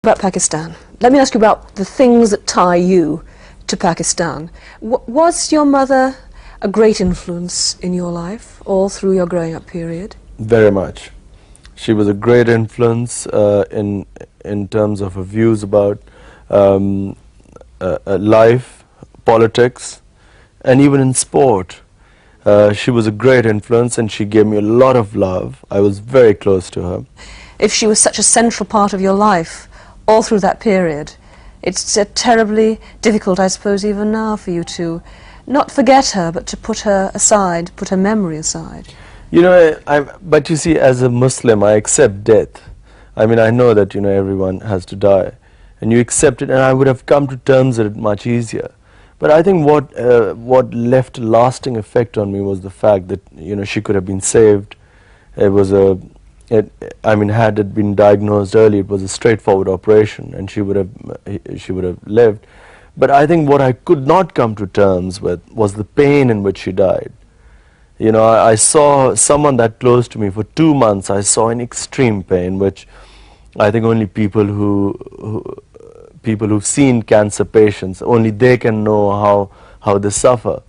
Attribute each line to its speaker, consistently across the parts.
Speaker 1: About Pakistan. Let me ask you about the things that tie you to Pakistan. Was your mother a great influence in your life all through your growing up period?
Speaker 2: Very much. She was a great influence in terms of her views about life, politics, and even in sport. She was a great influence, and she gave me a lot of love. I was very close to her.
Speaker 1: If she was such a central part of your life all through that period, it's terribly difficult, I suppose, even now for you to not forget her, but to put her aside, put her memory aside.
Speaker 2: You know, but you see, as a Muslim, I accept death. I mean, I know that, you know, everyone has to die, and you accept it, and I would have come to terms with it much easier. But I think what left a lasting effect on me was the fact that, you know, she could have been saved. It was I mean, had it been diagnosed early, it was a straightforward operation, and she would have lived. But I think what I could not come to terms with was the pain in which she died. You know, I saw someone that close to me for 2 months. I saw in extreme pain, which I think only people who've seen cancer patients, only they can know how they suffer.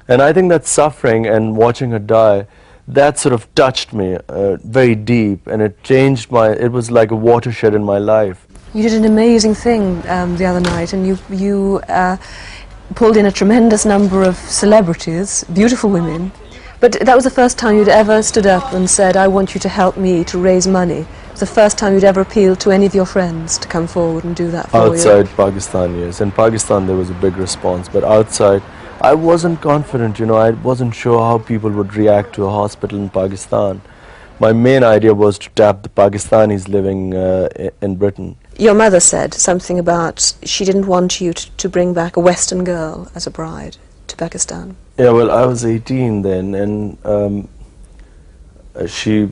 Speaker 2: And I think that suffering and watching her die, that sort of touched me very deep, and it changed it was like a watershed in my life.
Speaker 1: You did an amazing thing the other night, and you pulled in a tremendous number of celebrities, beautiful women, but that was the first time you'd ever stood up and said, I want you to help me to raise money. It was the first time you'd ever appealed to any of your friends to come forward and do that for you.
Speaker 2: Outside Pakistan, yes. In Pakistan there was a big response, but outside I wasn't confident, you know, I wasn't sure how people would react to a hospital in Pakistan. My main idea was to tap the Pakistanis living in Britain.
Speaker 1: Your mother said something about she didn't want you to bring back a Western girl as a bride to Pakistan.
Speaker 2: Yeah, well, I was 18 then, and she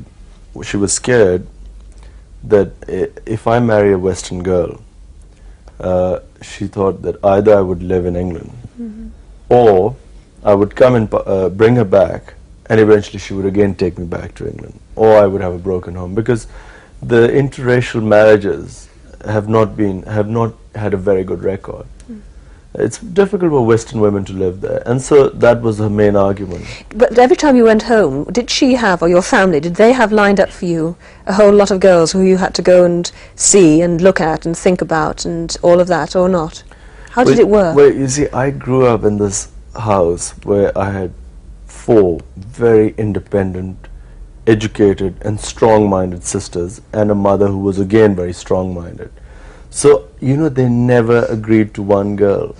Speaker 2: was scared that if I marry a Western girl, she thought that either I would live in England, or I would come and bring her back, and eventually she would again take me back to England, or I would have a broken home, because the interracial marriages have not had a very good record. It's difficult for Western women to live there, and so that was her main argument.
Speaker 1: But every time you went home, did she have, or your family, did they have lined up for you a whole lot of girls who you had to go and see and look at and think about and all of that, or not? How did it work?
Speaker 2: Well, you see, I grew up in this house where I had 4 very independent, educated and strong-minded sisters, and a mother who was again very strong-minded. So, you know, they never agreed to one girl.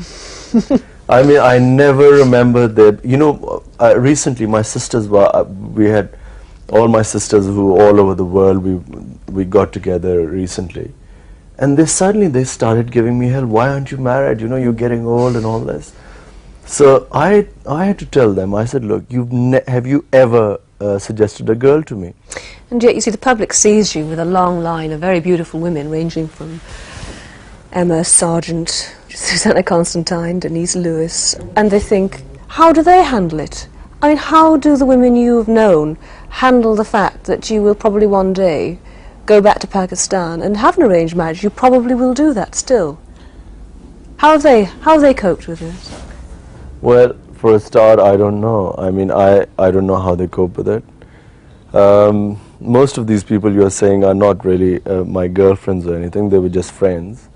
Speaker 2: I mean, I never remember that, you know, recently my sisters we had all my sisters who all over the world, we got together recently. And suddenly they started giving me hell. Why aren't you married? You know, you're getting old and all this. So I had to tell them, I said, look, have you ever suggested a girl to me?
Speaker 1: And yet, you see, the public sees you with a long line of very beautiful women, ranging from Emma Sargent, Susanna Constantine, Denise Lewis, and they think, how do they handle it? I mean, how do the women you've known handle the fact that you will probably one day go back to Pakistan and have an arranged marriage? You probably will do that still. How have they coped with this?
Speaker 2: Well, for a start, I don't know. I mean, I don't know how they cope with it. Most of these people you're saying are not really my girlfriends or anything. They were just friends.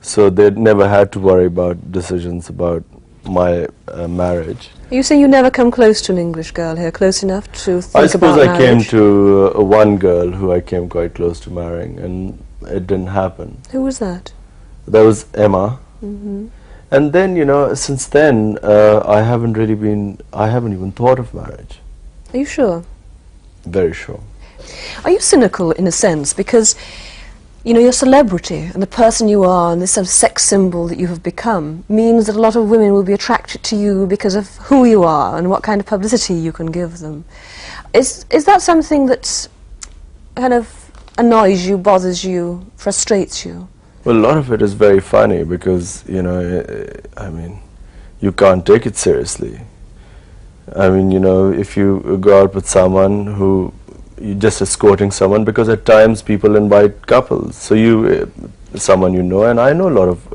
Speaker 2: So they'd never had to worry about decisions about my marriage.
Speaker 1: You say you never come close to an English girl here, close enough to think about marriage?
Speaker 2: I suppose I came to one girl who I came quite close to marrying, and it didn't happen.
Speaker 1: Who was that?
Speaker 2: That was Emma. And then, you know, since then, I haven't even thought of marriage.
Speaker 1: Are you sure?
Speaker 2: Very sure.
Speaker 1: Are you cynical in a sense? Because, you know, your celebrity and the person you are and this sort of sex symbol that you have become means that a lot of women will be attracted to you because of who you are and what kind of publicity you can give them. Is that something that kind of annoys you, bothers you, frustrates you?
Speaker 2: Well, a lot of it is very funny because, you know, I mean, you can't take it seriously. I mean, you know, if you go out with someone who you're just escorting someone, because at times people invite couples, so someone you know, and I know a lot of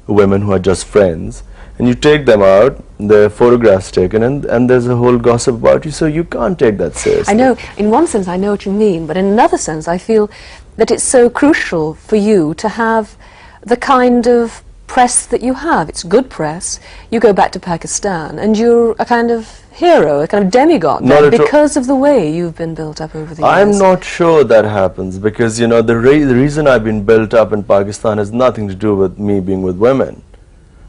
Speaker 2: women who are just friends, and you take them out, their photographs taken, and there's a whole gossip about you, so you can't take that seriously.
Speaker 1: I know, in one sense I know what you mean, but in another sense I feel that it's so crucial for you to have the kind of press that you have. It's good press. You go back to Pakistan and you're a kind of hero, a kind of demigod there, because of the way you've been built up over the years.
Speaker 2: I'm not sure that happens, because you know the reason I've been built up in Pakistan has nothing to do with me being with women,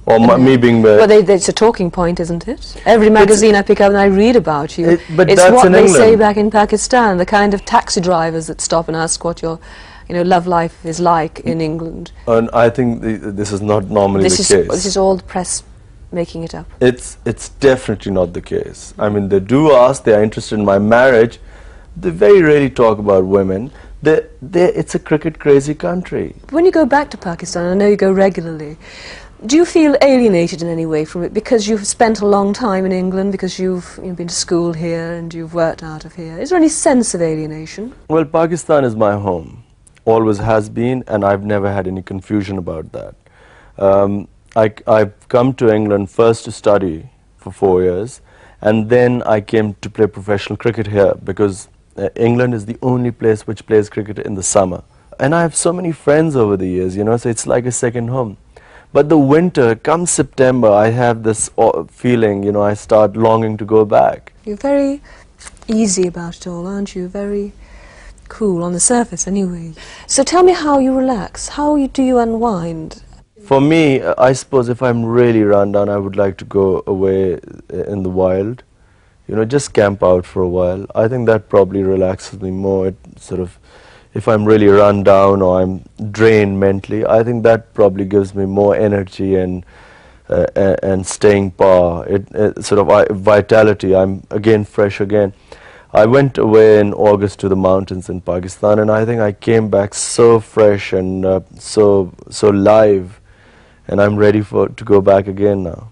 Speaker 2: or me being with...
Speaker 1: Well, it's a talking point, isn't it? Every magazine I pick up and I read about you,
Speaker 2: but
Speaker 1: it's
Speaker 2: that's
Speaker 1: what
Speaker 2: in
Speaker 1: they
Speaker 2: England.
Speaker 1: say back in Pakistan, the kind of taxi drivers that stop and ask what your love life is like in England.
Speaker 2: And I think this is not normally the case.
Speaker 1: This is all the press making it up.
Speaker 2: It's definitely not the case. I mean, they do ask, they are interested in my marriage. They very rarely talk about women. It's a cricket crazy country.
Speaker 1: When you go back to Pakistan, I know you go regularly, do you feel alienated in any way from it because you've spent a long time in England, because you've been to school here and you've worked out of here? Is there any sense of alienation?
Speaker 2: Well, Pakistan is my home. Always has been, and I've never had any confusion about that. I've come to England first to study for 4 years, and then I came to play professional cricket here, because England is the only place which plays cricket in the summer. And I have so many friends over the years, so it's like a second home. But the winter, come September, I have this feeling, I start longing to go back.
Speaker 1: You're very easy about it all, aren't you? Very cool on the surface, anyway. So tell me how you relax. How do you unwind?
Speaker 2: For me, I suppose if I'm really run down, I would like to go away in the wild. Just camp out for a while. I think that probably relaxes me more. It sort of, if I'm really run down or I'm drained mentally, I think that probably gives me more energy and staying power. It sort of vitality. I'm again fresh again. I went away in August to the mountains in Pakistan, and I think I came back so fresh and so live, and I'm ready to go back again now.